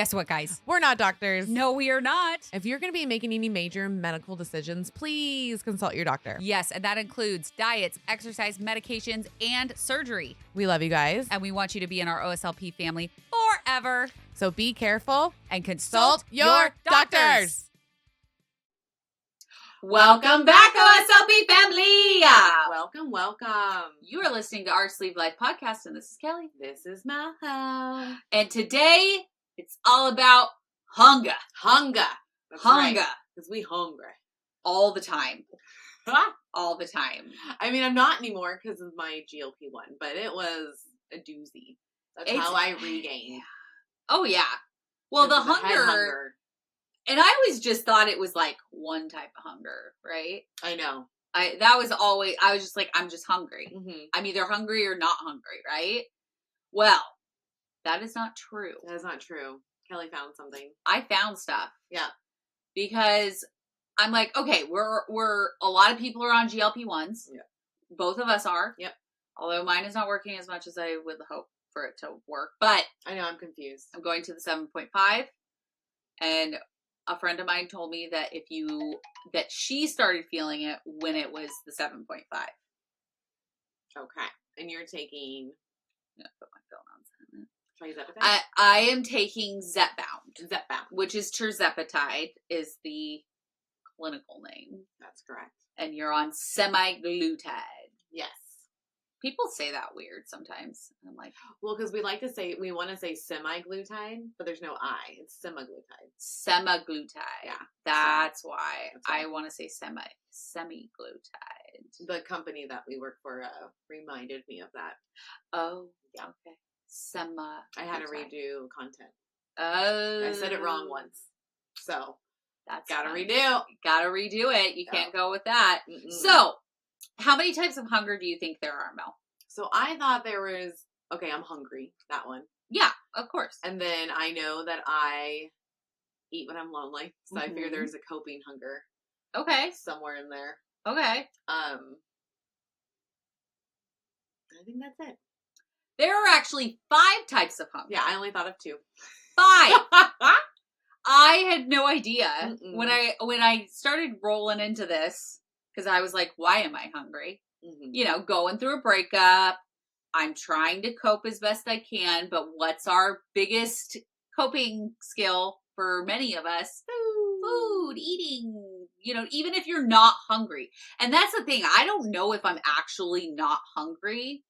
Guess what, guys? We're not doctors. No, we are not. If you're going to be making any major medical decisions, please consult your doctor. Yes, and that includes diets, exercise, medications, and surgery. We love you guys. And we want you to be in our OSLP family forever. So be careful and consult your doctors. Welcome back, OSLP family. Welcome, welcome. You are listening to our Sleeve Life podcast, and this is Kelly. This is Mel. And today, it's all about hunger. Hunger. Hunger. Because we hungry. All the time. All the time. I mean, I'm not anymore because of my GLP-1, but it was a doozy. That's how I regained. Oh, yeah. Well, the hunger. And I always just thought it was like one type of hunger, right? I know. I was just like, I'm just hungry. Mm-hmm. I'm either hungry or not hungry, right? Well, that is not true. That is not true. Kelly found something. I found stuff. Yeah. Because I'm like, okay, we're a lot of people are on GLP-1s. Yeah. Both of us are. Yep. Although mine is not working as much as I would hope for it to work. But I know, I'm confused. I'm going to the 7.5, and a friend of mine told me that that she started feeling it when it was the 7.5. Okay. And you're taking... I'm gonna put my phone on silent. Try I am taking Zepbound. Zepbound. Which is tirzepatide is the clinical name. That's correct. And you're on semaglutide. Yes. People say that weird sometimes. I'm like, well, because we want to say semi-glutide, but there's no I. It's semaglutide. Semaglutide. Yeah. That's why I want to say semi-glutide. The company that we work for reminded me of that. Oh, yeah. Okay. I had to redo content. Oh. I said it wrong once. So, that's gotta funny. redo. Gotta redo it. You can't go with that. Mm-mm. So, how many types of hunger do you think there are, Mel? So I thought there was, okay, I'm hungry, that one. Yeah, of course. And then I know that I eat when I'm lonely. So I figure there's a coping hunger. Okay. Somewhere in there. Okay. I think that's it. There are actually 5 types of hunger. Yeah, I only thought of 2. 5! I had no idea. Mm-mm. When I started rolling into this, because I was like, why am I hungry? Mm-hmm. You know, going through a breakup. I'm trying to cope as best I can, but what's our biggest coping skill for many of us? Food, eating, you know, even if you're not hungry. And that's the thing. I don't know if I'm actually not hungry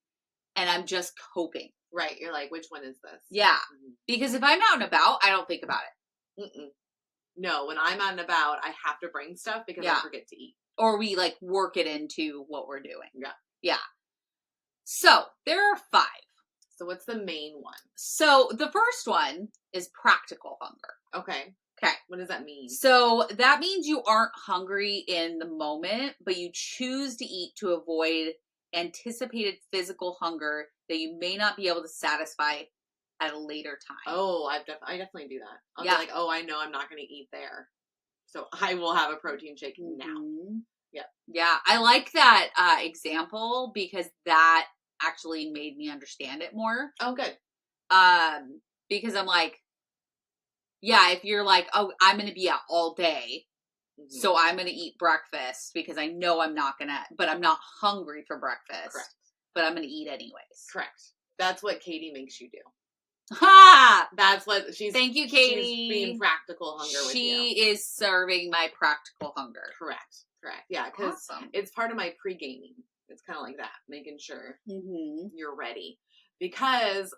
and I'm just coping. Right. You're like, which one is this? Yeah. Mm-hmm. Because if I'm out and about, I don't think about it. Mm-mm. No, when I'm out and about, I have to bring stuff because I forget to eat. Or we like work it into what we're doing. Yeah. Yeah. So there are 5. So what's the main one? So the first one is practical hunger. Okay. Okay. What does that mean? So that means you aren't hungry in the moment, but you choose to eat to avoid anticipated physical hunger that you may not be able to satisfy at a later time. Oh, I definitely do that. I'll be like, oh, I know I'm not going to eat there. So I will have a protein shake now. Yeah. Yeah. I like that example because that actually made me understand it more. Oh, good. Because I'm like, yeah, if you're like, oh, I'm going to be out all day, so I'm going to eat breakfast because I know I'm not going to, but I'm not hungry for breakfast. Correct. But I'm going to eat anyways. Correct. That's what Katie makes you do. Ha! That's what she's... Thank you, Katie. She's being practical hunger with you. She is serving my practical hunger. Correct. Yeah, because it's part of my pre-gaming. It's kind of like that, making sure you're ready. Because,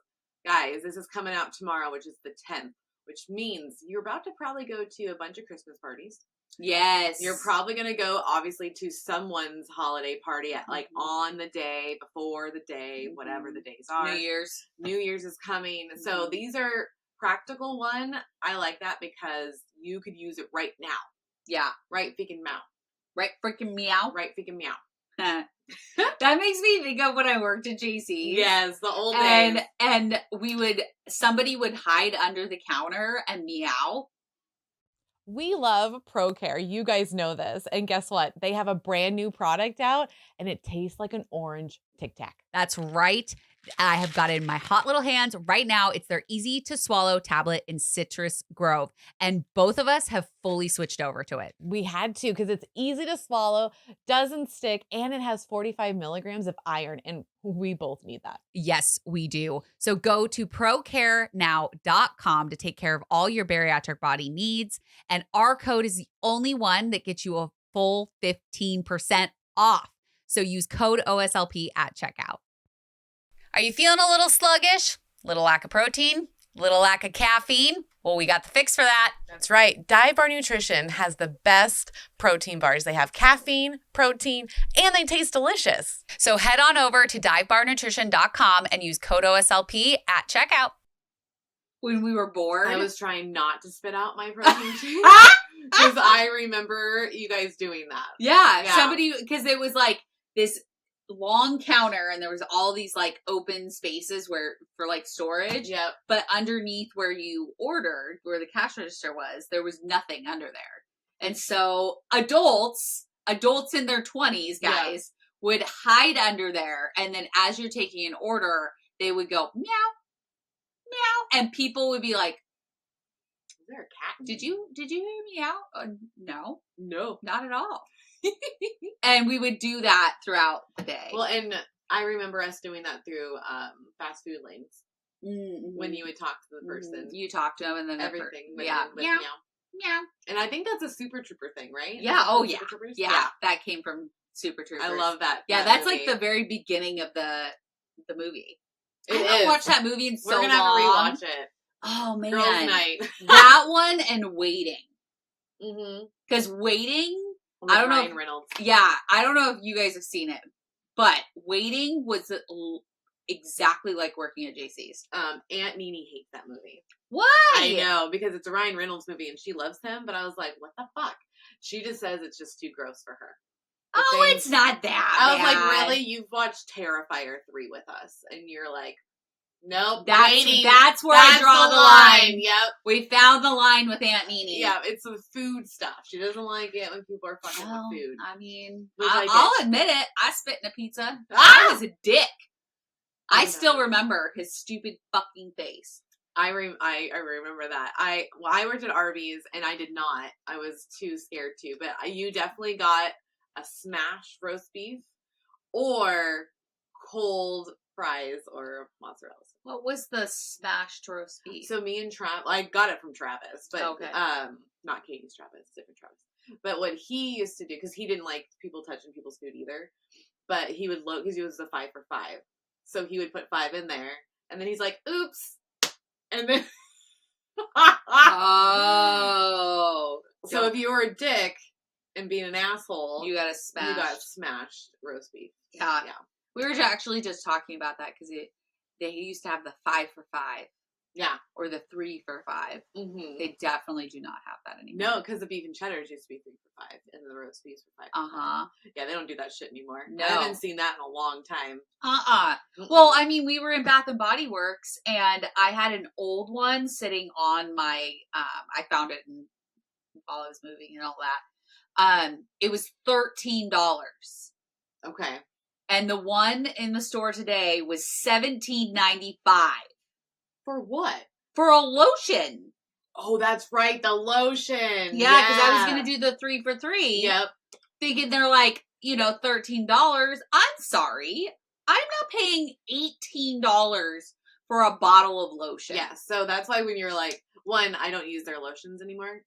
guys, this is coming out tomorrow, which is the 10th, which means you're about to probably go to a bunch of Christmas parties. Yes. You're probably going to go, obviously, to someone's holiday party at, like, on the day, before the day, whatever the days are. New Year's is coming. So these are practical one. I like that because you could use it right now. Yeah. Right freaking meow. Right freaking meow. Right freaking meow. That makes me think of when I worked at JC's. Yes, the old days. And somebody would hide under the counter and meow. We love ProCare. You guys know this. And guess what? They have a brand new product out and it tastes like an orange Tic Tac. That's right. I have got it in my hot little hands right now. It's their easy to swallow tablet in Citrus Grove. And both of us have fully switched over to it. We had to because it's easy to swallow, doesn't stick, and it has 45 milligrams of iron. And we both need that. Yes, we do. So go to procarenow.com to take care of all your bariatric body needs. And our code is the only one that gets you a full 15% off. So use code OSLP at checkout. Are you feeling a little sluggish? Little lack of protein? Little lack of caffeine? Well, we got the fix for that. That's right. Dive Bar Nutrition has the best protein bars. They have caffeine, protein, and they taste delicious. So head on over to divebarnutrition.com and use code OSLP at checkout. When we were bored, I was trying not to spit out my protein shake because I remember you guys doing that. Yeah. Somebody, because it was like this long counter and there was all these like open spaces where for like storage. Yep. But underneath where you ordered, where the cash register was, there was nothing under there. And so adults in their 20s, guys, would hide under there. And then as you're taking an order, they would go meow, meow, and people would be like, "Is there a cat? Did you hear meow?" No, not at all. And we would do that throughout the day. Well, and I remember us doing that through fast food lanes. Mm-hmm. When you would talk to the person. You talk to them and then everything. Meow. Meow. And I think that's a Super Trooper thing, right? Yeah. Oh, yeah. Troopers? Yeah. That came from Super Troopers. I love that. Yeah, that's movie. Like the very beginning of the movie. I haven't watched that movie in so long. We're going to have to rewatch it. Oh, man. Girls' night. That one and Waiting. Mm-hmm. Because Waiting... I don't know. Reynolds. Yeah, I don't know if you guys have seen it, but Waiting was exactly like working at JC's. Aunt Nene hates that movie. Why? I know, because it's a Ryan Reynolds movie and she loves him, but I was like, what the fuck? She just says it's just too gross for her. It's not that I was bad. like, really? You've watched Terrifier 3 with us, and you're like, nope. That's where I draw the line. Yep. We found the line with Aunt Nene. Yeah, it's the food stuff. She doesn't like it when people are fucking with food. I mean, I'll admit it. I spit in a pizza. Ah! I was a dick. I still remember his stupid fucking face. I remember that. I worked at Arby's and I did not. I was too scared to. But you definitely got a smashed roast beef or cold fries or mozzarella. What was the smashed roast beef? So me and I got it from Travis, but okay. Not Katie's Travis, different Travis. But what he used to do, because he didn't like people touching people's food either, but he would load, because he was the 5 for $5. So he would put 5 in there, and then he's like, oops. And then So if you were a dick and being an asshole, you got smashed roast beef. Yeah. We were actually just talking about that because they used to have the 5 for $5. Yeah. Or the 3 for $5. Mm-hmm. They definitely do not have that anymore. No, because the beef and cheddars used to be 3 for $5, and the roast beefs were 5 for $5. Yeah, they don't do that shit anymore. No. I haven't seen that in a long time. Mm-mm. Well, I mean, we were in Bath and Body Works, and I had an old one sitting on my, I found it while I was moving and all that. It was $13. Okay. And the one in the store today was $17.95. For what? For a lotion. Oh, that's right, the lotion. Yeah, because I was going to do the 3 for $3. Yep. Thinking they're like, $13. I'm sorry. I'm not paying $18 for a bottle of lotion. Yeah, so that's why when you're like, one, I don't use their lotions anymore,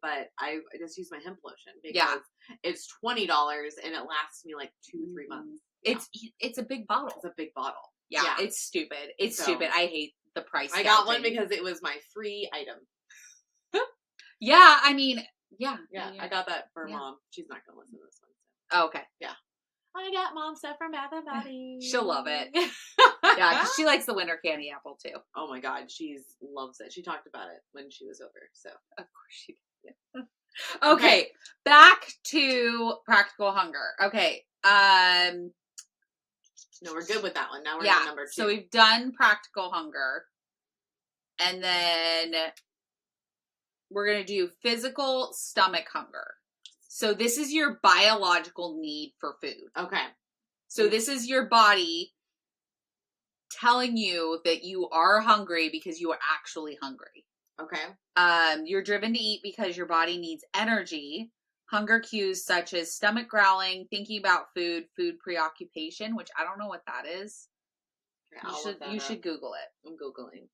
but I just use my hemp lotion because it's $20 and it lasts me like 2-3 months. Yeah. It's a big bottle. It's a big bottle. Yeah. It's stupid. It's stupid. I hate the price. I got one because it was my free item. Yeah, I mean, yeah. I got that for Mom. She's not going to listen to this one. So. Oh, okay. Yeah. I got Mom stuff from Bath and Body. She'll love it. Yeah, because she likes the winter candy apple too. Oh my God, she loves it. She talked about it when she was over, so. Of course she did. Yeah. Okay, back to Practical Hunger. Okay. No, we're good with that one. Now we're on number 2. So we've done Practical Hunger. And then we're going to do physical stomach hunger. So this is your biological need for food. Okay. So this is your body telling you that you are hungry because you are actually hungry. Okay. You're driven to eat because your body needs energy. Hunger cues such as stomach growling, thinking about food, food preoccupation, which I don't know what that is. Okay, you should Google it. I'm Googling.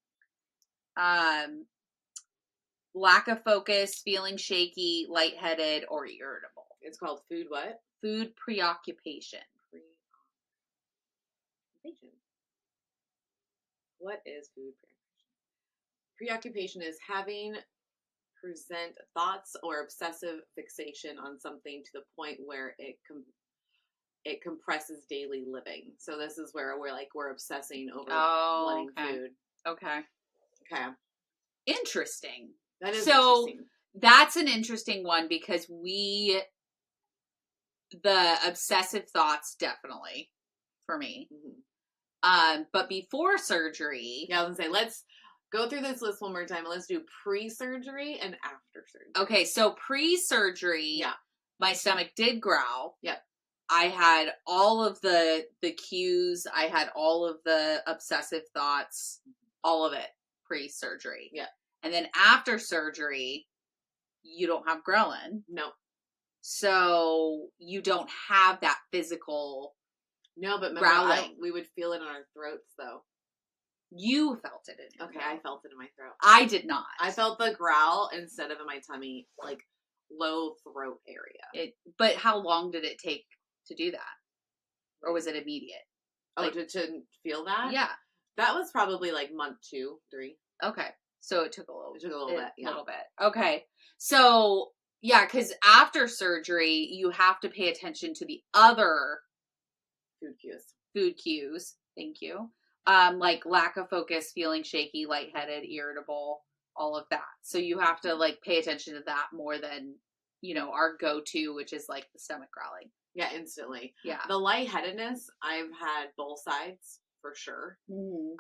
Lack of focus, feeling shaky, lightheaded, or irritable. It's called food what? Food preoccupation. What is food preoccupation? Preoccupation is having present thoughts or obsessive fixation on something to the point where it compresses daily living. So this is where we're obsessing over wanting food. Okay. Interesting. That is interesting. That's an interesting one because the obsessive thoughts definitely for me. Mm-hmm. But before surgery, I was gonna say let's go through this list one more time. Let's do pre-surgery and after surgery. Okay, so pre-surgery, my stomach did growl. Yep. I had all of the cues. I had all of the obsessive thoughts. All of it pre-surgery. Yeah. And then after surgery, you don't have ghrelin. No. So you don't have that physical but growling. We would feel it in our throats, though. You felt it in your throat. I felt it in my throat. I did not. I felt the growl instead of in my tummy, like low throat area. But how long did it take to do that? Or was it immediate? To feel that? Yeah. That was probably like month 2, 3. Okay. So it took a little bit. Yeah. A little bit. Okay. So, yeah, because after surgery, you have to pay attention to the other food cues. Thank you. Like lack of focus, feeling shaky, lightheaded, irritable, all of that. So you have to pay attention to that more than, our go-to, which is like the stomach growling. Yeah, instantly. Yeah. The lightheadedness, I've had both sides for sure. Mm-hmm.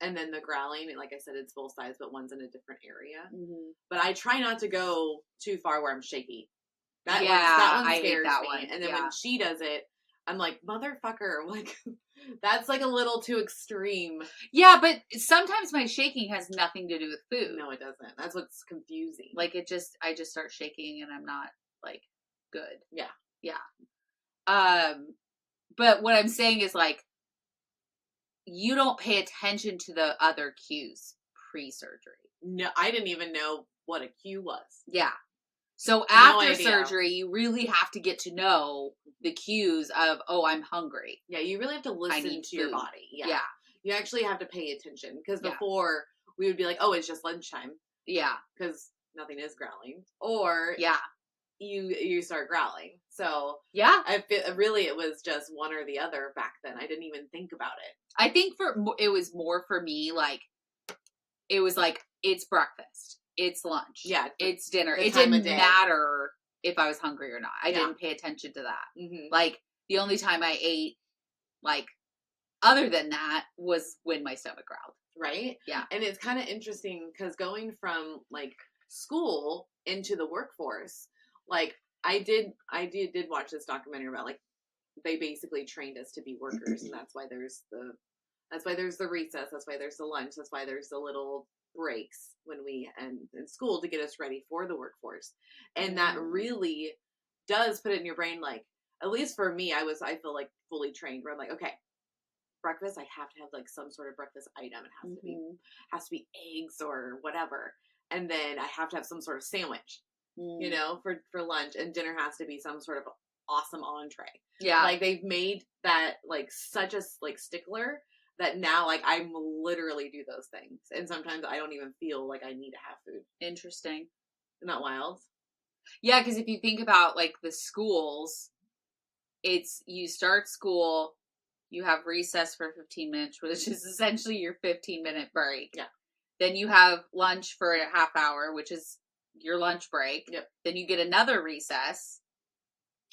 And then the growling, like I said, it's both sides, but one's in a different area. Mm-hmm. But I try not to go too far where I'm shaky. That one scares me. One. And then when she does it, I'm like, motherfucker, that's a little too extreme. Yeah, but sometimes my shaking has nothing to do with food. No, it doesn't. That's what's confusing. I just start shaking and I'm not good. Yeah. Yeah. But what I'm saying is you don't pay attention to the other cues pre-surgery. No, I didn't even know what a cue was. Yeah. So after surgery, you really have to get to know the cues of, I'm hungry. Yeah, you really have to listen to your body. Yeah. You actually have to pay attention because before we would be like, it's just lunchtime. Yeah. Because nothing is growling. Or you start growling. So yeah, it was just one or the other back then. I didn't even think about it. I think it was more for me it was it's breakfast, it's lunch, it's dinner. It didn't matter if I was hungry or not. I didn't pay attention to that. Mm-hmm. The only time I ate other than that was when my stomach growled. Right? Yeah. And it's kind of interesting because going from school into the workforce, I did watch this documentary about they basically trained us to be workers, and that's why there's the recess, that's why there's the lunch, that's why there's the little breaks when we end in school to get us ready for the workforce. And that really does put it in your brain, at least for me, I feel fully trained where I'm okay, breakfast, I have to have some sort of breakfast item. It has to be eggs or whatever. And then I have to have some sort of sandwich, for lunch, and dinner has to be some sort of awesome entree. Yeah. They've made that such a stickler that now I'm literally do those things. And sometimes I don't even feel I need to have food. Interesting. Isn't that wild? Yeah, because if you think about the schools, it's you start school, you have recess for 15 minutes, which is essentially your 15-minute break. Yeah. Then you have lunch for a half hour, which is your lunch break. Yep. Then you get another recess.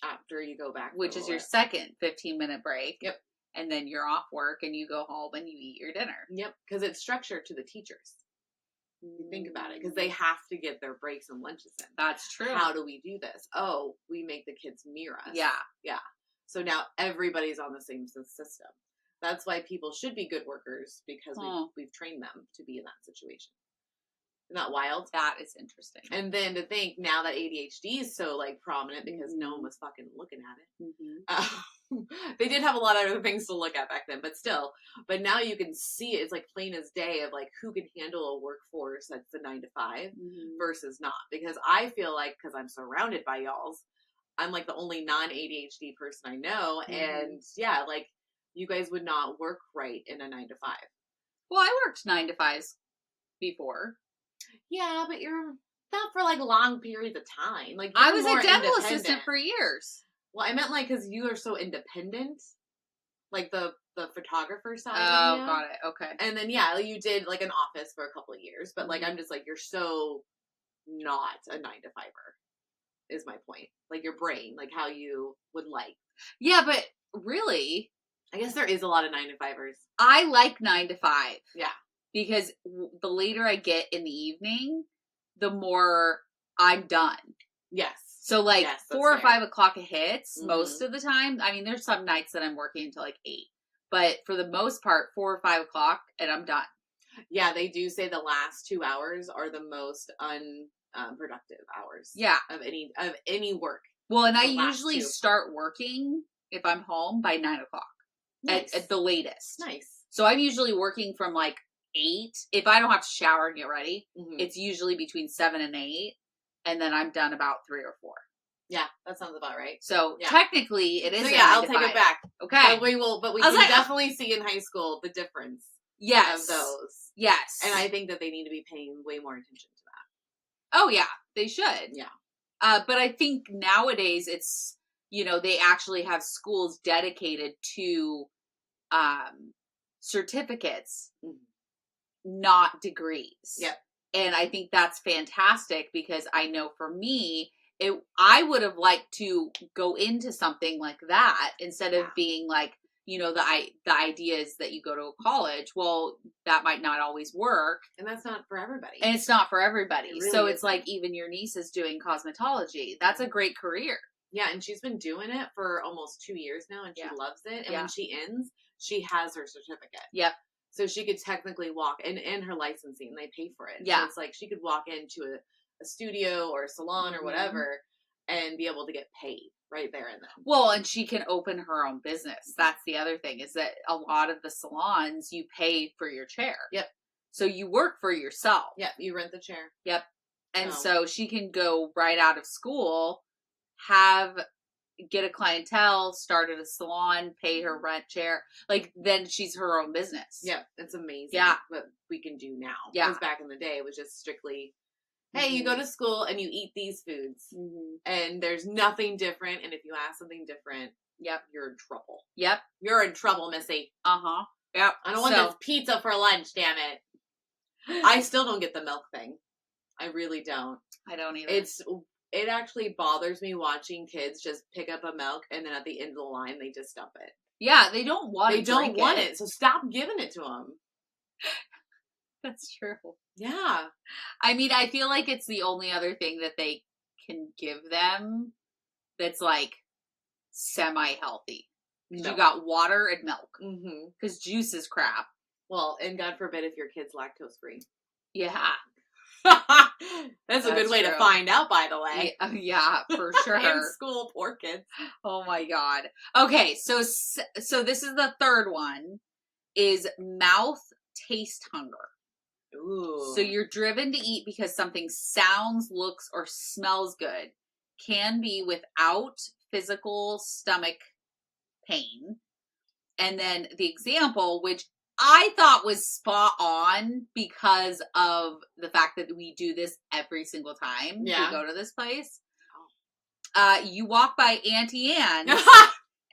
After you go back. Which is your second 15-minute break. Yep. And then you're off work and you go home and you eat your dinner. Yep. Because it's structured to the teachers. You think about it. Because they have to get their breaks and lunches in. That's true. How do we do this? We make the kids mirror us. Yeah. Yeah. So now everybody's on the same system. That's why people should be good workers, because we've trained them to be in that situation. Isn't that wild? That is interesting. And then to think now that ADHD is so like prominent because no one was fucking looking at it. They did have a lot of other things to look at back then, but still. But now you can see it. It's like plain as day of like who can handle a workforce that's the 9 to 5 versus not. Because I feel like, because I'm surrounded by y'alls, I'm like the only non-ADHD person I know. And yeah, like you guys would not work right in a 9 to 5. Well, I worked 9 to 5s before. Yeah, but you're not for like long periods of time. Like I was a dental assistant for years. Well, I meant like because you are so independent, like the photographer side. Oh, got it. Okay. And then yeah, you did like an office for a couple of years, but like I'm just like you're so not a 9 to 5er. Is my point. Like your brain, like how you would like. Yeah, but really, I guess there is a lot of 9 to 5ers. I like 9 to 5. Yeah. Because the later I get in the evening, the more I'm done. Yes. So like 4 or 5 o'clock it hits most of the time. I mean, there's some nights that I'm working until like 8. But for the most part, 4 or 5 o'clock and I'm done. Yeah, they do say the last 2 hours are the most unproductive hours. Yeah. Of any work. Well, and I usually start working if I'm home by 9 o'clock. Nice. At the latest. Nice. So I'm usually working from like 8. If I don't have to shower and get ready, it's usually between 7 and 8. And then I'm done about 3 or 4. Yeah, that sounds about right. So technically it is. So yeah, I'll take it back. Okay. But we can definitely see in high school the difference. Yes. Of those. Yes. And I think that they need to be paying way more attention to that. Oh yeah, they should. Yeah. But I think nowadays it's, they actually have schools dedicated to certificates, not degrees. Yep. And I think that's fantastic because I know for me, I would have liked to go into something like that instead of being like, the idea is that you go to college. Well, that might not always work. And that's not for everybody. And it's not for everybody. It really so isn't. It's like even your niece is doing cosmetology. That's a great career. Yeah, and she's been doing it for almost 2 years now, and she loves it. And when she ends, she has her certificate. Yep. So she could technically walk, and her licensing, they pay for it. Yeah. So it's like she could walk into a studio or a salon or whatever and be able to get paid right there and then. Well, and she can open her own business. That's the other thing, is that a lot of the salons, you pay for your chair. Yep. So you work for yourself. Yep, you rent the chair. Yep. And so she can go right out of school, get a clientele, start at a salon, pay her rent chair. Like, then she's her own business. Yeah, it's amazing. Yeah. What we can do now. Yeah. Because back in the day, it was just strictly, hey, you go to school and you eat these foods. And there's nothing different. And if you ask something different, you're in trouble. Yep. You're in trouble, Missy. Uh-huh. Yep. I don't want this pizza for lunch, damn it. I still don't get the milk thing. I really don't. I don't either. It actually bothers me watching kids just pick up a milk and then at the end of the line they just dump it. Yeah, they don't want it. They don't want it, so stop giving it to them. That's true. Yeah. I mean, I feel like it's the only other thing that they can give them that's like semi-healthy. Because you got water and milk. Because juice is crap. Well, and God forbid if your kid's lactose free. Yeah. That's a good way to find out, by the way. Yeah, for sure. In school, poor kids. Oh my God. Okay, so this is the third one, is mouth taste hunger. Ooh. So you're driven to eat because something sounds, looks, or smells good. Can be without physical stomach pain. And then the example, which I thought was spot on because of the fact that we do this every single time we go to this place. You walk by Auntie Anne's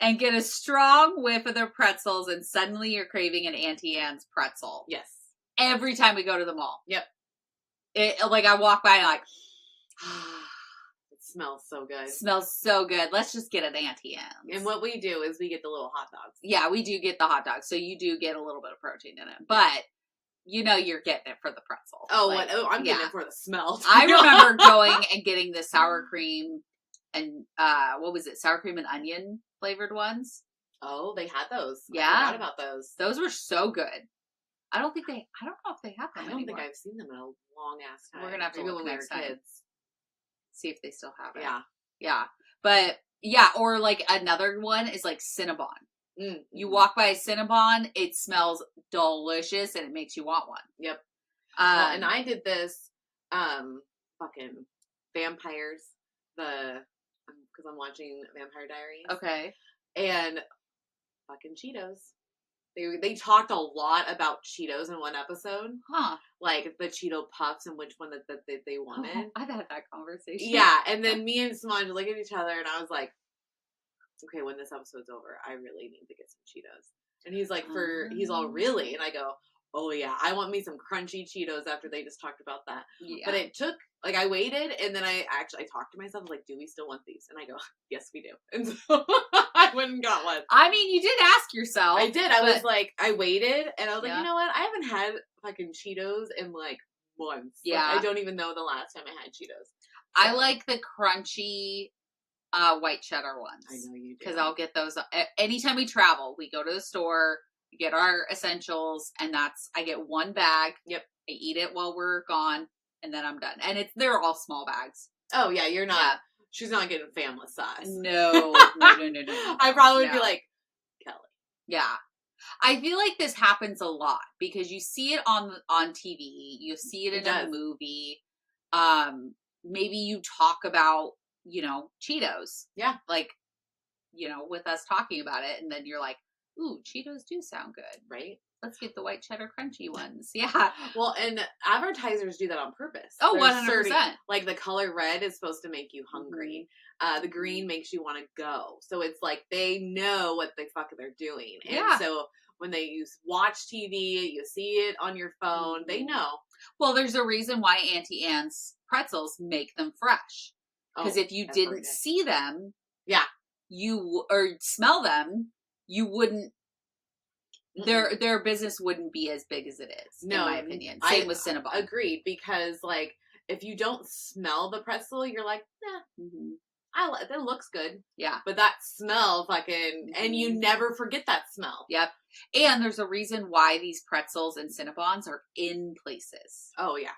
and get a strong whiff of their pretzels, and suddenly you're craving an Auntie Anne's pretzel. Yes. Every time we go to the mall. Yep. Like I walk by and like, it smells so good. Smells so good. Let's just get an Auntie Anne's. And what we do is we get the little hot dogs. Yeah, we do get the hot dogs. So you do get a little bit of protein in it. But you're getting it for the pretzel. Oh, I'm getting it for the smell. I remember going and getting the sour cream and, what was it? Sour cream and onion flavored ones. Oh, they had those. Yeah. I forgot about those. Those were so good. I don't know if they have them I don't anymore. think I've seen them in a long ass time. We're going to have to look when we were next time. kids. See if they still have it. Yeah. Yeah. But, yeah, or like another one is like Cinnabon. Mm-hmm. You walk by a Cinnabon, it smells delicious, and it makes you want one. Yep. Well, and I did this, fucking vampires, because I'm watching Vampire Diaries. Okay. And fucking Cheetos. They talked a lot about Cheetos in one episode. Huh. Like the Cheeto Puffs and which one that they wanted. Oh, I've had that conversation. Yeah, and then me and Simone look at each other, and I was like, okay, when this episode's over, I really need to get some Cheetos. And he's like, he's all, really? And I go, oh yeah, I want me some crunchy Cheetos after they just talked about that. Yeah. But it took, like, I waited, and then I talked to myself, like, do we still want these? And I go, yes, we do. And so I went and got one. I mean, you did ask yourself. I did. I was like, I waited, and I was like, you know what? I haven't had fucking Cheetos in, like, months. Yeah. Like, I don't even know the last time I had Cheetos. So. I like the crunchy white cheddar ones. I know you do. Because I'll get those. Anytime we travel, we go to the store, we get our essentials, and I get one bag. Yep. I eat it while we're gone, and then I'm done. And they're all small bags. Oh, yeah, you're not. Yeah. She's not getting family size. No. I probably would be like, Kelly. Yeah. I feel like this happens a lot because you see it on TV. You see it in a movie. Maybe you talk about, Cheetos. Yeah. Like, with us talking about it. And then you're like, ooh, Cheetos do sound good. Right? Let's get the white cheddar crunchy ones. Yeah. Well, and advertisers do that on purpose. Oh, 100%. Like the color red is supposed to make you hungry. The green makes you want to go. So it's like they know what the fuck they're doing. And so when they watch TV, you see it on your phone, they know. Well, there's a reason why Auntie Anne's pretzels make them fresh. Because if you didn't see them, or smell them, you wouldn't. Their business wouldn't be as big as it is, in my opinion. Same with Cinnabon. Agreed, because like if you don't smell the pretzel, you're like, nah, it looks good. Yeah, but that smell, fucking, and you never forget that smell. Yep. And there's a reason why these pretzels and Cinnabons are in places. Oh yeah,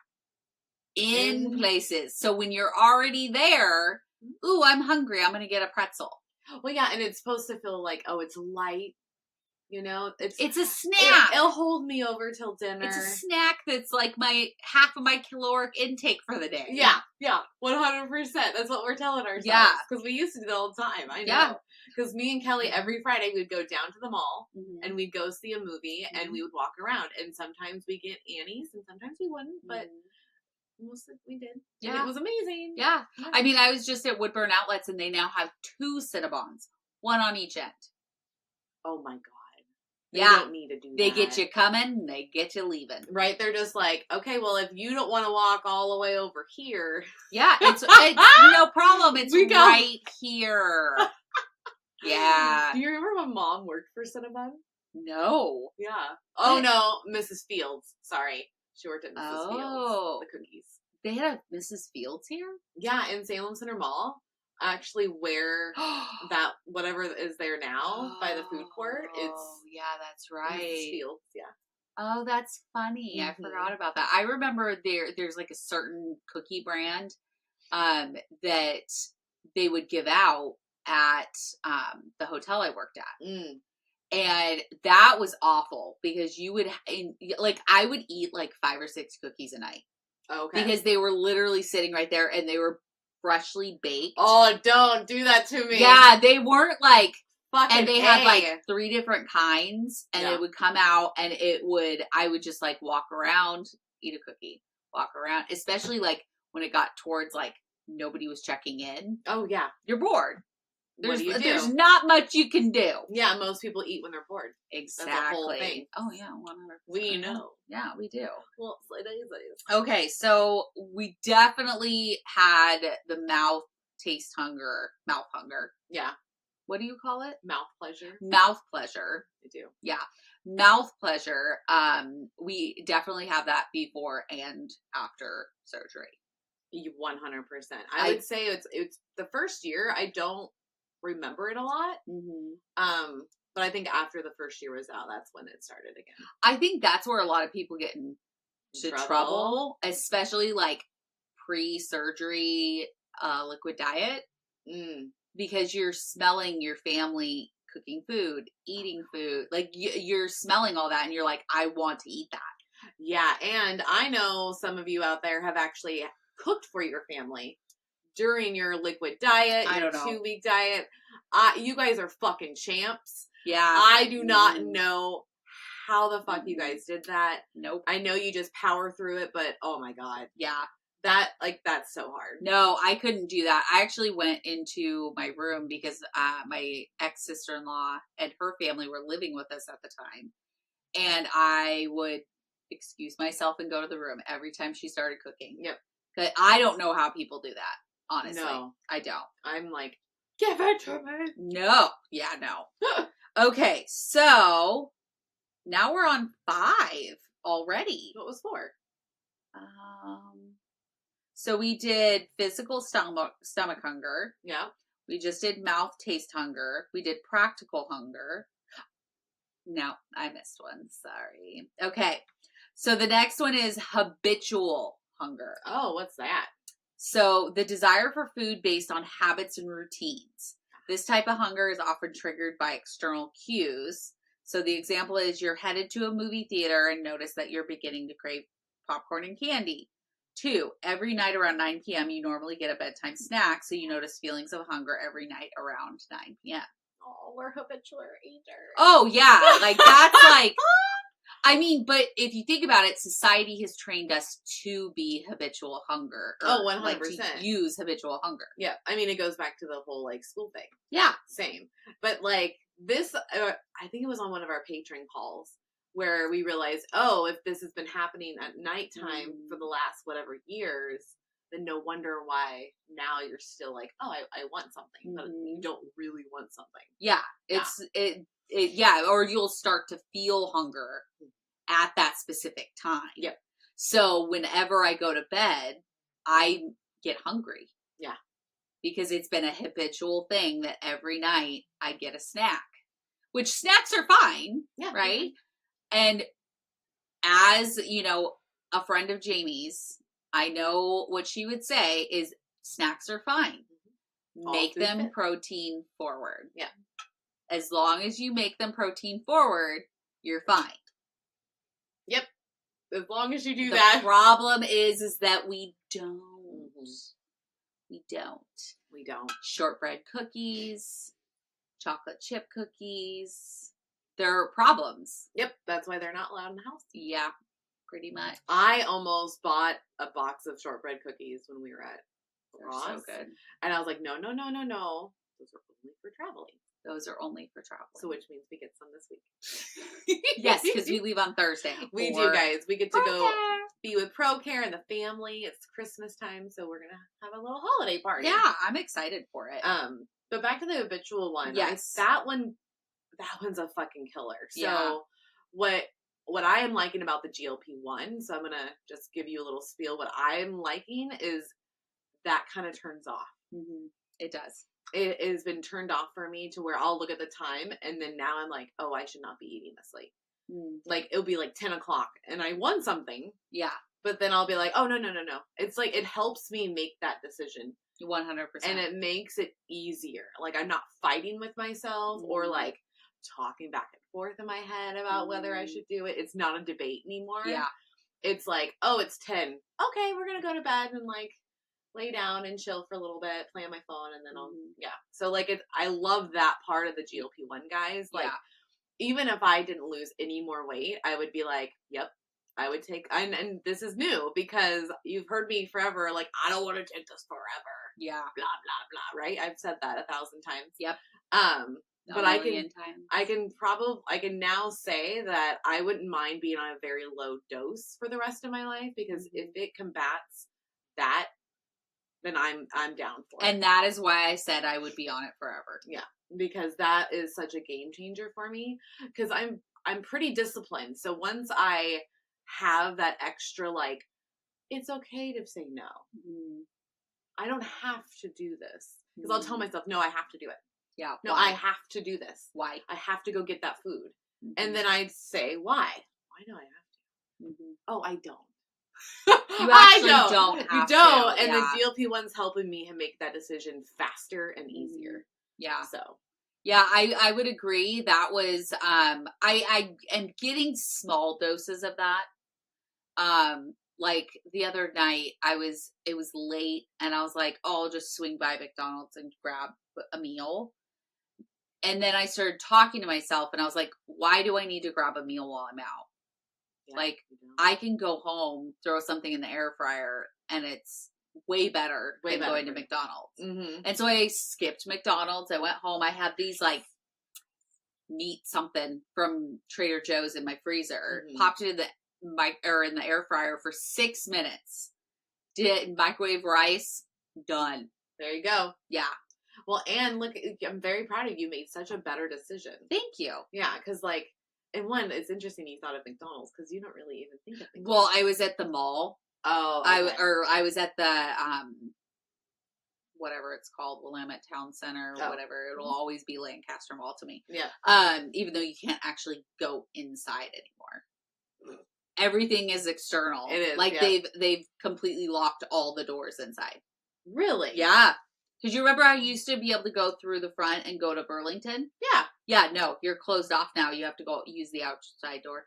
in places. So when you're already there, ooh, I'm hungry. I'm gonna get a pretzel. Well, yeah, and it's supposed to feel like, oh, it's light. It's a snack. It'll hold me over till dinner. It's a snack that's like half of my caloric intake for the day. Yeah, 100%. That's what we're telling ourselves. Yeah, because we used to do that all the time. I know. Yeah. Because me and Kelly every Friday we'd go down to the mall and we'd go see a movie and we would walk around. And sometimes we get Annie's and sometimes we wouldn't, but mostly we did. Yeah, and it was amazing. Yeah. I mean, I was just at Woodburn Outlets and they now have 2 Cinnabons, one on each end. Oh my god. They don't need to do that. They get you coming, they get you leaving. Right? They're just like, okay, well, if you don't want to walk all the way over here. Yeah, it's no problem. It's right here. Yeah. Do you remember when Mom worked for Cinnabon? No. Yeah. Oh, no, Mrs. Fields. Sorry. She worked at Mrs. Fields. The cookies. They had a Mrs. Fields here? Yeah, in Salem Center Mall. Actually where that whatever is there now by the food court. It's that's right. Mrs. Fields, yeah. Oh, that's funny. I forgot about that. I remember there's like a certain cookie brand that they would give out at the hotel I worked at. And that was awful because I would eat like 5 or 6 cookies a night. Okay. Because they were literally sitting right there and they were freshly baked. Oh, don't do that to me. Yeah, they weren't like fucking and they had like 3 different kinds and it would come out and I would just like walk around, eat a cookie, walk around, especially like when it got towards like nobody was checking in. Oh yeah. You're bored. There's do? Not much you can do. Yeah, most people eat when they're bored. Exactly. That's the whole thing. Oh yeah, 100%. We know. Yeah, we do. Well, okay, so we definitely had the mouth hunger. Yeah. What do you call it? Mouth pleasure. Mouth pleasure. I do. Yeah. Mouth pleasure. We definitely have that before and after surgery. 100%. I would say it's the first year. I don't remember it a lot. But I think after the first year was out, that's when it started again. I think that's where a lot of people get into trouble, especially like pre-surgery liquid diet, because you're smelling your family cooking food, eating food. Like you're smelling all that and you're like, I want to eat that. Yeah, and I know some of you out there have actually cooked for your family during your liquid diet, your 2-week diet. You guys are fucking champs. Yeah. I do not know how the fuck you guys did that. Nope. I know you just power through it, but oh my God. Yeah. That's so hard. No, I couldn't do that. I actually went into my room because my ex-sister-in-law and her family were living with us at the time. And I would excuse myself and go to the room every time she started cooking. Yep. But I don't know how people do that. Honestly. No. I don't. I'm like, give it to me. No. Yeah, no. Okay, so now we're on 5 already. What was 4? So we did physical stomach hunger. Yeah. We just did mouth taste hunger. We did practical hunger. No, I missed one. Sorry. Okay. So the next one is habitual hunger. Oh, what's that? So the desire for food based on habits and routines. This type of hunger is often triggered by external cues. So the example is you're headed to a movie theater and notice that you're beginning to crave popcorn and candy. 2, every night around 9 p.m. you normally get a bedtime snack, so you notice feelings of hunger every night around 9 p.m. Oh, we're habitual eaters. Oh, yeah. Like, that's like, I mean, but if you think about it, society has trained us to be habitual hunger. Oh, 100%. Like, to use habitual hunger. Yeah. I mean, it goes back to the whole, like, school thing. Yeah. Same. But, like, this, I think it was on one of our Patreon calls where we realized, oh, if this has been happening at nighttime for the last whatever years, then no wonder why now you're still like, oh, I want something, but you don't really want something. Yeah. Or you'll start to feel hunger at that specific time. Yep. So whenever I go to bed, I get hungry. Yeah. Because it's been a habitual thing that every night I get a snack, which snacks are fine. Yeah. Right. And as, you know, a friend of Jamie's, I know what she would say is snacks are fine. Make them protein forward. Yeah. As long as you make them protein forward, you're fine. Yep. As long as you do that. The problem is that we don't. We don't. Shortbread cookies, chocolate chip cookies. They're problems. Yep. That's why they're not allowed in the house. Yeah. Pretty much. I almost bought a box of shortbread cookies when we were at Ross. They're so good. And I was like, no. Those are only for traveling. Those are only for travel. So which means we get some this week. Yes, because we leave on Thursday. We do, guys. We get to go be with ProCare and the family. It's Christmas time, so we're going to have a little holiday party. Yeah, I'm excited for it. But back to the habitual one. Yes. That one's a fucking killer. So what I am liking about the GLP-1, so I'm going to just give you a little spiel. What I am liking is that kind of turns off. Mm-hmm. It does. It has been turned off for me to where I'll look at the time and then now I'm like, oh, I should not be eating this late. Like it'll be like 10 o'clock and I want something. Yeah. But then I'll be like, oh, no. It's like, it helps me make that decision. 100%. And it makes it easier. Like I'm not fighting with myself or like talking back and forth in my head about whether I should do it. It's not a debate anymore. Yeah. It's like, oh, it's 10. Okay, we're going to go to bed and like lay down and chill for a little bit, play on my phone, and then So like I love that part of the GLP-1 guys. Like even if I didn't lose any more weight, I would be like, yep, I would take, and this is new because you've heard me forever, like, I don't want to take this forever. Yeah. Blah, blah, blah, right? I've said that 1,000 times. Yep. But I can now say that I wouldn't mind being on a very low dose for the rest of my life because if it combats that, then I'm down for it. And that is why I said I would be on it forever. Yeah. Because that is such a game changer for me. Because I'm pretty disciplined. So once I have that extra, like, it's okay to say no. I don't have to do this. Because I'll tell myself, no, I have to do it. Yeah. No, I have to do this. Why? I have to go get that food. Mm-hmm. And then I'd say, why? Why do I have to? Mm-hmm. Oh, I don't. You actually don't have you don't. to. And the GLP-1's helping me make that decision faster and easier. Yeah. So. Yeah, I would agree. That was, I am getting small doses of that. Like the other night it was late and I was like, oh, I'll just swing by McDonald's and grab a meal. And then I started talking to myself and I was like, why do I need to grab a meal while I'm out? Yeah, like I can go home, throw something in the air fryer and it's way better than going to McDonald's. Mm-hmm. And so I skipped McDonald's. I went home. I had these like meat something from Trader Joe's in my freezer, popped it in the air fryer for 6 minutes. Did microwave rice, done. There you go. Yeah. Well, and look, I'm very proud of you. Made such a better decision. Thank you. Yeah, because like, and one, it's interesting you thought of McDonald's because you don't really even think of McDonald's. Well, I was at the mall. Oh, okay. I was at the whatever it's called, Willamette Town Center or whatever. It'll always be Lancaster Mall to me. Yeah. Even though you can't actually go inside anymore. Everything is external. It is. Like they've completely locked all the doors inside. Really? Yeah. Because you remember I used to be able to go through the front and go to Burlington? Yeah. Yeah, no, you're closed off now. You have to go use the outside door.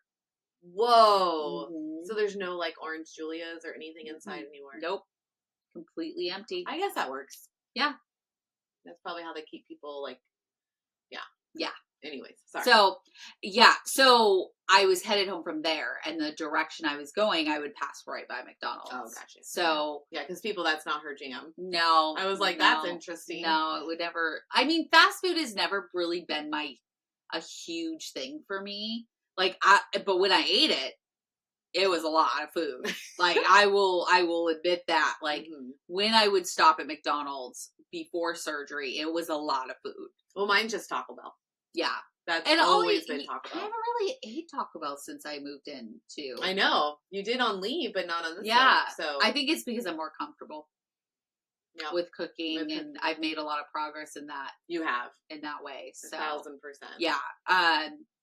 Whoa. Mm-hmm. So there's no like Orange Julia's or anything inside anymore? Nope. Completely empty. I guess that works. Yeah. That's probably how they keep people like, yeah. Yeah. Anyways, sorry. So, yeah. So I was headed home from there and the direction I was going, I would pass right by McDonald's. Oh, gotcha. So. Yeah, because people, that's not her jam. No. I was like, that's interesting. No, it would never. I mean, fast food has never really been a huge thing for me. Like, but when I ate it, it was a lot of food. Like, I will admit that. Like, when I would stop at McDonald's before surgery, it was a lot of food. Well, mine's just Taco Bell. Yeah. That's always been Taco Bell. I haven't really ate Taco Bell since I moved in, too. I know. You did on leave, but not on this one. So I think it's because I'm more comfortable with cooking, and I've made a lot of progress in that. You have. In that way. So 1,000%. Yeah.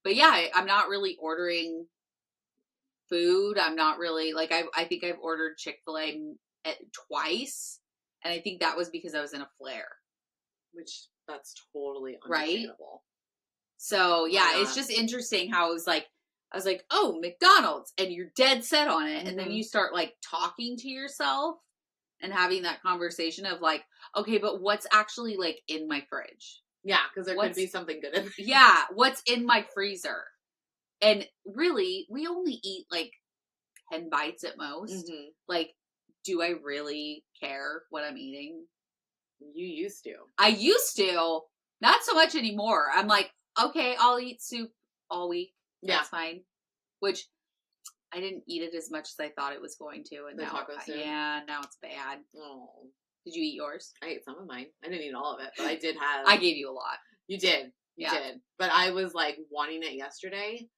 But yeah, I'm not really ordering food. I'm not really, like, I think I've ordered Chick-fil-A twice, and I think that was because I was in a flare. Which, that's totally understandable. Right? So, yeah, it's just interesting how I was like, oh, McDonald's, and you're dead set on it, and then you start, like, talking to yourself and having that conversation of, like, okay, but what's actually, like, in my fridge? Yeah, because there could be something good in there. Yeah, what's in my freezer? And really, we only eat, like, 10 bites at most. Mm-hmm. Like, do I really care what I'm eating? You used to. I used to. Not so much anymore. I'm like, okay, I'll eat soup all week. That's fine. Which, I didn't eat it as much as I thought it was going to. And now it's bad. Oh. Did you eat yours? I ate some of mine. I didn't eat all of it, but I did have. I gave you a lot. You did. You did. But I was, like, wanting it yesterday.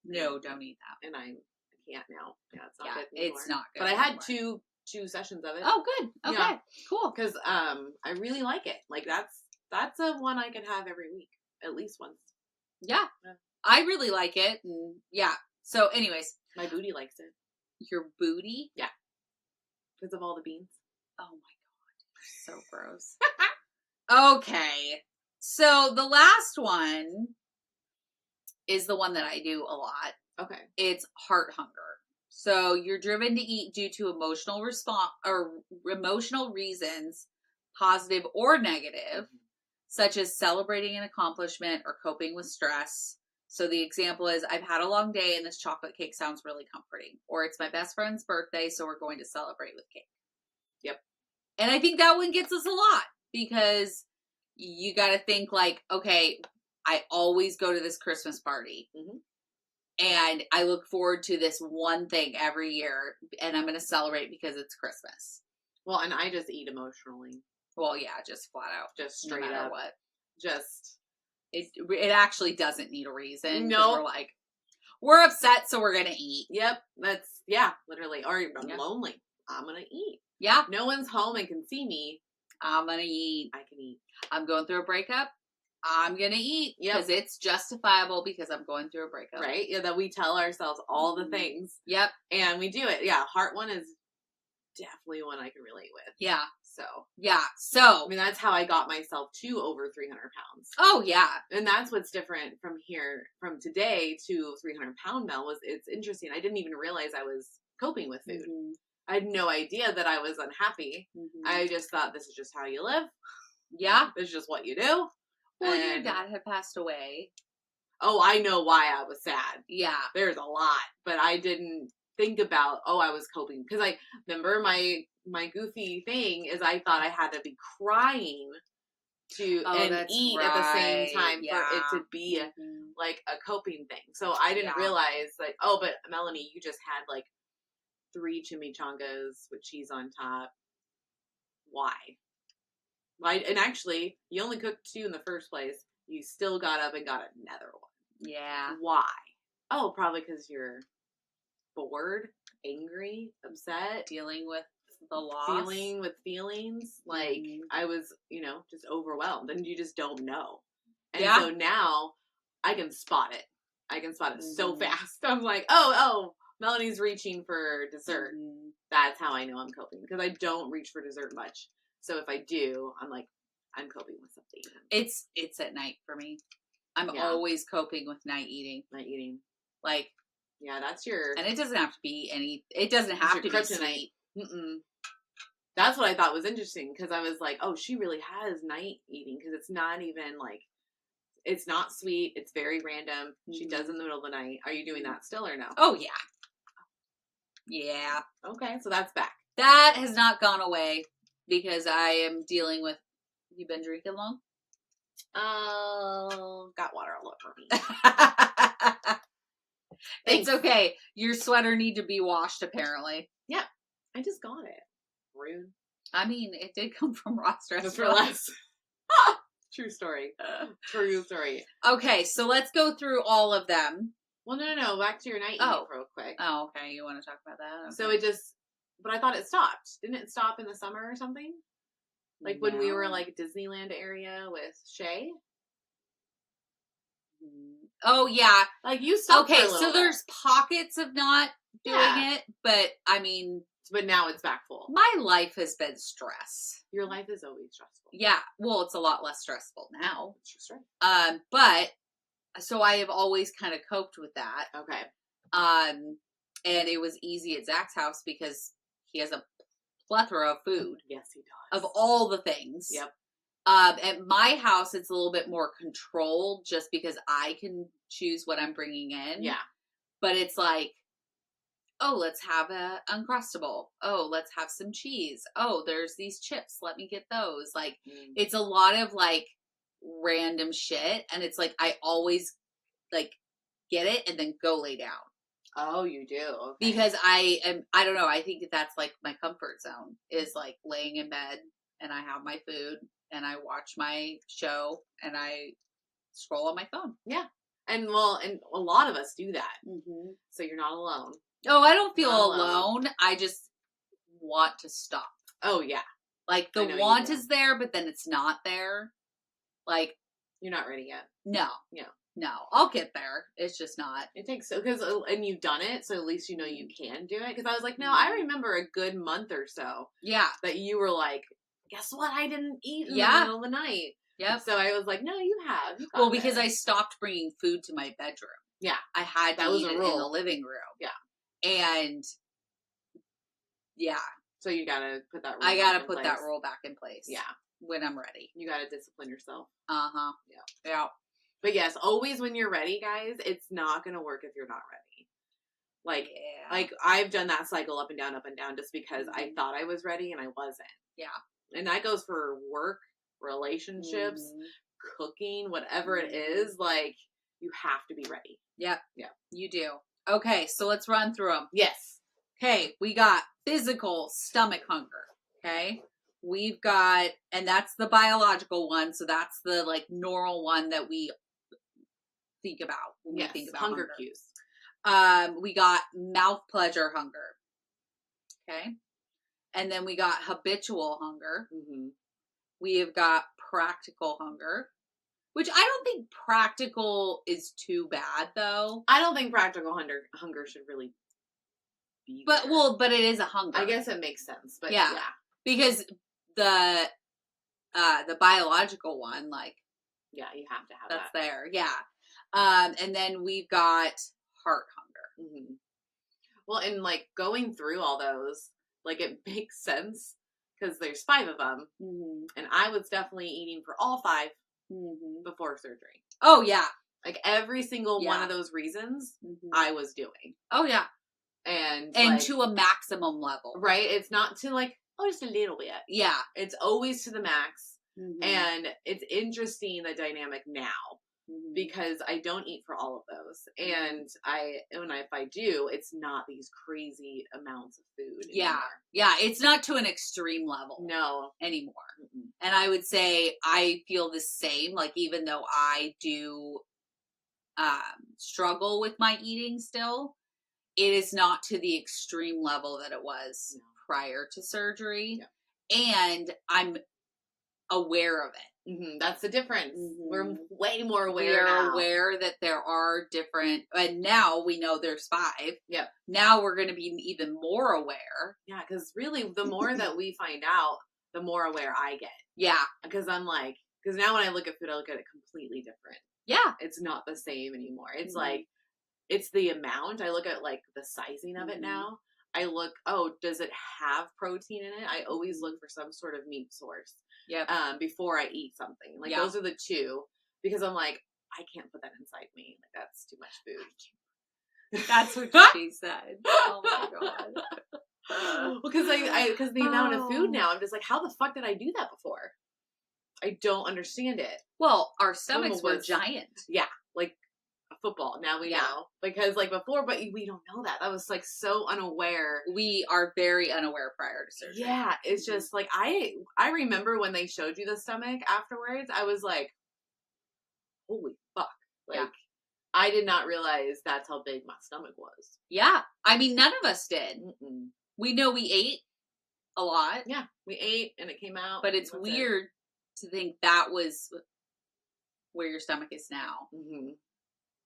No, don't eat that. And I can't now. Yeah, it's not good anymore. It's not good. But I had two sessions of it. Oh, good. Okay. Yeah. Cool. Because I really like it. Like, that's a one I could have every week. At least once. Yeah. I really like it. And yeah. So, anyways. My booty likes it. Your booty? Yeah. Because of all the beans. Oh, my God. So gross. Okay. So, the last one is the one that I do a lot. Okay. It's heart hunger. So you're driven to eat due to emotional response or emotional reasons, positive or negative, such as celebrating an accomplishment or coping with stress. So the example is, I've had a long day and this chocolate cake sounds really comforting. Or it's my best friend's birthday, so we're going to celebrate with cake. Yep. And I think that one gets us a lot because you got to think like, okay, I always go to this Christmas party. Mm-hmm. And I look forward to this one thing every year, and I'm going to celebrate because it's Christmas. Well, and I just eat emotionally. Well, yeah, just flat out. Just straight no matter up. What. Just. It actually doesn't need a reason. No. We're like, we're upset, so we're going to eat. Yep. Literally. Or I'm lonely. I'm going to eat. Yeah. No one's home and can see me. I'm going to eat. I can eat. I'm going through a breakup. I'm going to eat. Because it's justifiable because I'm going through a breakup. Right? Yeah, that we tell ourselves all the things. Yep. And we do it. Yeah, heart one is definitely one I can relate with. Yeah. So. Yeah. So. I mean, that's how I got myself to over 300 pounds. Oh, yeah. And that's what's different from today to 300-pound Mel was it's interesting. I didn't even realize I was coping with food. Mm-hmm. I had no idea that I was unhappy. Mm-hmm. I just thought this is just how you live. Yeah. It's just what you do. Well, your dad had passed away. Oh, I know why I was sad. Yeah. There's a lot. But I didn't think about, I was coping. Because I remember my goofy thing is I thought I had to be crying to eat at the same time for it to be like a coping thing. So I didn't realize like, but Melanie, you just had like 3 chimichangas with cheese on top. Why? And actually, you only cooked 2 in the first place. You still got up and got another one. Yeah. Why? Oh, probably because you're bored, angry, upset, dealing with the loss, dealing with feelings. Like I was, just overwhelmed, and you just don't know. And so now I can spot it. So fast. I'm like, oh, Melanie's reaching for dessert. Mm-hmm. That's how I know I'm coping because I don't reach for dessert much. So if I do, I'm like, I'm coping with something. It's at night for me. I'm always coping with night eating. Like, yeah, that's your... And it doesn't have to be it doesn't have to be sweet. Mm-mm. That's what I thought was interesting because I was like, oh, she really has night eating because it's not even like, it's not sweet. It's very random. Mm-hmm. She does in the middle of the night. Are you doing that still or no? Oh, yeah. Yeah. Okay, so that's back. That has not gone away because I am dealing with... You been drinking long? Got water all over me. It's okay. Your sweater need to be washed, apparently. Yeah. I just got it. Rude. I mean, it did come from Ross Dress Just for less. True story. True story. Okay, so let's go through all of them. Well, no. Back to your night eating real quick. Oh, okay. You want to talk about that? So Okay. but I thought it stopped. Didn't it stop in the summer or something? Like when we were like Disneyland area with Shay? Oh, yeah. Like you stopped for a little so there's pockets of not doing it, but I mean... But now it's back full. My life has been stress. Your life is always stressful. Yeah. Well, it's a lot less stressful now. That's just right. But, so I have always kind of coped with that. Okay. And it was easy at Zach's house because he has a plethora of food. Yes, he does. Of all the things. Yep. At my house, it's a little bit more controlled just because I can choose what I'm bringing in. Yeah. But it's like, oh, let's have a Uncrustable. Oh, let's have some cheese. Oh, there's these chips. Let me get those. Like, it's a lot of like random shit. And it's like, I always like get it and then go lay down. Oh, you do? Okay. Because I don't know. I think that's like my comfort zone is like laying in bed and I have my food and I watch my show and I scroll on my phone. Yeah. And a lot of us do that. Mm-hmm. So you're not alone. Oh, I don't feel alone. I just want to stop. Oh, yeah. Like, the want is there, but then it's not there. Like... You're not ready yet. No. Yeah. No. I'll get there. It's just not. It takes... And you've done it, so at least you know you can do it. Because I was like, no, I remember a good month or so. Yeah. That you were like, guess what? I didn't eat in the middle of the night. Yep. So I was like, no, you have. Well, because I stopped bringing food to my bedroom. Yeah. I had to eat it in the living room. Yeah. And, yeah. So you gotta put that rule I gotta put that rule back in place. Yeah. When I'm ready. You gotta discipline yourself. Uh-huh. Yeah. Yeah. But yes, always when you're ready, guys, it's not gonna work if you're not ready. Like I've done that cycle up and down, just because I thought I was ready and I wasn't. Yeah. And that goes for work, relationships, cooking, whatever it is, like, you have to be ready. Yep. Yeah. You do. Okay, so let's run through them. Yes. Okay, we got physical stomach hunger. Okay. We've got, and that's the biological one, so that's the, like, normal one that we think about when we think about hunger cues. We got mouth pleasure hunger. Okay. And then we got habitual hunger. Mm-hmm. we have got Practical Hunger, which I don't think practical is too bad, though. I don't think Practical Hunger should really be but there. But it is a hunger. I guess it makes sense, but yeah. Because the biological one, like, yeah, you have to have that's that. there, yeah. And then we've got Heart Hunger. Mm-hmm. Well, and like going through all those, like it makes sense because there's 5 of them, and I was definitely eating for all 5 before surgery. Oh yeah, like every single one of those reasons I was doing. Oh yeah, and like, to a maximum level, right? It's not to like, oh, just a little bit. Yeah, it's always to the max, and it's interesting the dynamic now. Because I don't eat for all of those, and if I do, it's not these crazy amounts of food. Yeah, it's not to an extreme level. No, anymore. And I would say I feel the same. Like even though I do struggle with my eating still, it is not to the extreme level that it was prior to surgery, and I'm aware of it. That's the difference. We're way more aware. We are now. aware that there are different, and now we know there's 5. Yep. Now we're going to be even more aware. Yeah, because really, the more that we find out, the more aware I get. Yeah. Because I'm like, because now when I look at food, I look at it completely different. Yeah. It's not the same anymore. It's like, it's the amount. I look at like the sizing of it now. I look, does it have protein in it? I always look for some sort of meat source. Yep. Before I eat something. Like those are the 2. Because I'm like, I can't put that inside me. Like that's too much food. That's what she said. Oh my god. Because because the amount of food now, I'm just like, how the fuck did I do that before? I don't understand it. Well, our stomachs were giant. Yeah, like a football. Now we know. Because like before, but we don't know that. That was like so unaware. We are very unaware prior to surgery. Yeah, it's just like I remember when they showed you the stomach afterwards, I was like, holy fuck. Like I did not realize that's how big my stomach was. Yeah. I mean, none of us did. We know we ate a lot. Yeah, we ate and it came out. But it's weird to think that was where your stomach is now.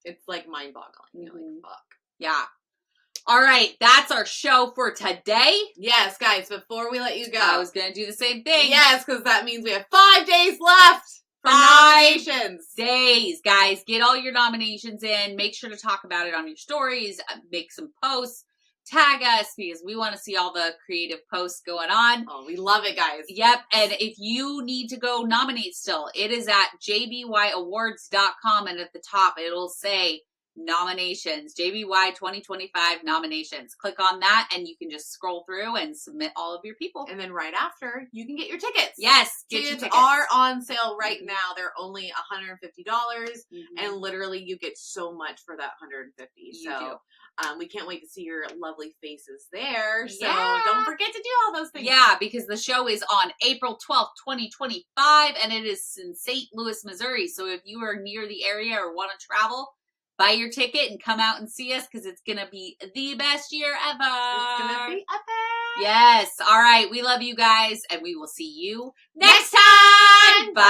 It's like mind-boggling. You're like, fuck. Yeah. All right, that's our show for today. Yes, guys, before we let you go. I was going to do the same thing. Yes, because that means we have 5 days left for 5 nominations. days, guys. Get all your nominations in. Make sure to talk about it on your stories. Make some posts. Tag us because we want to see all the creative posts going on. Oh, we love it, guys. Yep. And if you need to go nominate still, it is at jbyawards.com. And at the top, it'll say nominations, JBY 2025 nominations. Click on that and you can just scroll through and submit all of your people. And then right after, you can get your tickets. Yes. Get your tickets tickets. Are on sale right now. They're only $150 and literally you get so much for that $150. So we can't wait to see your lovely faces there. So don't forget to do all those things. Yeah, because the show is on April 12th, 2025 and it is in St. Louis, Missouri. So if you are near the area or want to travel, buy your ticket and come out and see us because it's going to be the best year ever. It's going to be epic. Yes. All right. We love you guys and we will see you next time. Bye.